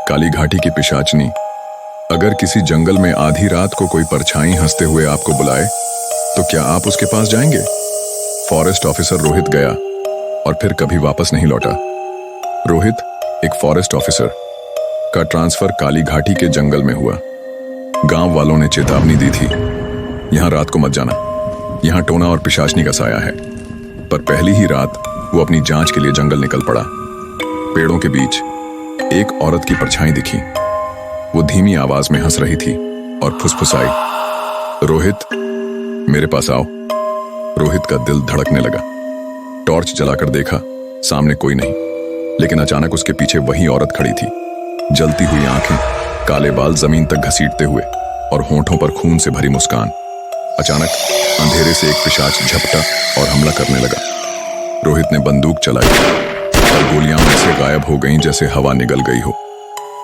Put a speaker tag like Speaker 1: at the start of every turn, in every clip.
Speaker 1: काली घाटी की पिशाचनी। अगर किसी जंगल में आधी रात को कोई परछाई हंसते हुए आपको बुलाए तो क्या आप उसके पास जाएंगे? फॉरेस्ट ऑफिसर रोहित गया और फिर कभी वापस नहीं लौटा। रोहित, एक फॉरेस्ट ऑफिसर का ट्रांसफर काली घाटी के जंगल में हुआ। गांव वालों ने चेतावनी दी थी, यहां रात को मत जाना, यहां टोना और पिशाचनी का साया है। पर पहली ही रात वो अपनी जांच के लिए जंगल निकल पड़ा। पेड़ों के बीच एक औरत की परछाई दिखी। वो धीमी आवाज में हंस रही थी और फुसफुसाई, रोहित, मेरे पास आओ। रोहित का दिल धड़कने लगा। टॉर्च जलाकर देखा, सामने कोई नहीं, लेकिन अचानक उसके पीछे वही औरत खड़ी थी। जलती हुई आंखें, काले बाल जमीन तक घसीटते हुए और होंठों पर खून से भरी मुस्कान। अचानक अंधेरे से एक पिशाच झपटा और हमला करने लगा। रोहित ने बंदूक चलाई और गोलियां ऐसे गायब हो गईं जैसे हवा निगल गई हो।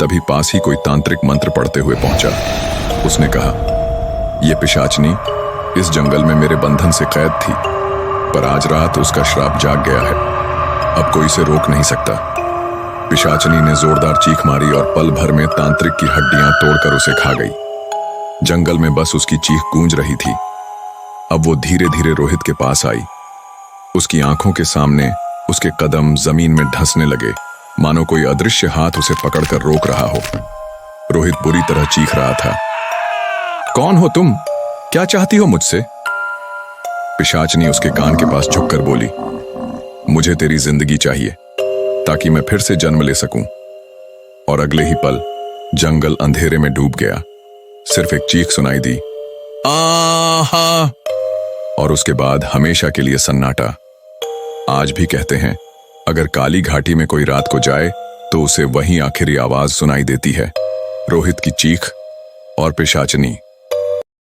Speaker 1: तभी पास ही कोई तांत्रिक मंत्र पढ़ते हुए पहुंचा। उसने कहा, यह पिशाचनी इस जंगल में मेरे बंधन से कैद थी, पर आज रात उसका श्राप जाग गया है। अब कोई इसे रोक नहीं सकता। पिशाचनी ने जोरदार चीख मारी और पल भर में तांत्रिक की हड्डियां तोड़कर उसे खा गई। जंगल में बस उसकी चीख गूंज रही थी। अब वो धीरे धीरे रोहित के पास आई। उसकी आंखों के सामने उसके कदम जमीन में धंसने लगे, मानो कोई अदृश्य हाथ उसे पकड़कर रोक रहा हो। रोहित बुरी तरह चीख रहा था, कौन हो तुम? क्या चाहती हो मुझसे? पिशाचनी उसके कान के पास झुककर बोली, मुझे तेरी जिंदगी चाहिए ताकि मैं फिर से जन्म ले सकूं। और अगले ही पल जंगल अंधेरे में डूब गया। सिर्फ एक चीख सुनाई दी, आहा, और उसके बाद हमेशा के लिए सन्नाटा। आज भी कहते हैं, अगर काली घाटी में कोई रात को जाए तो उसे वही आखिरी आवाज सुनाई देती है, रोहित की चीख और पिशाचनी।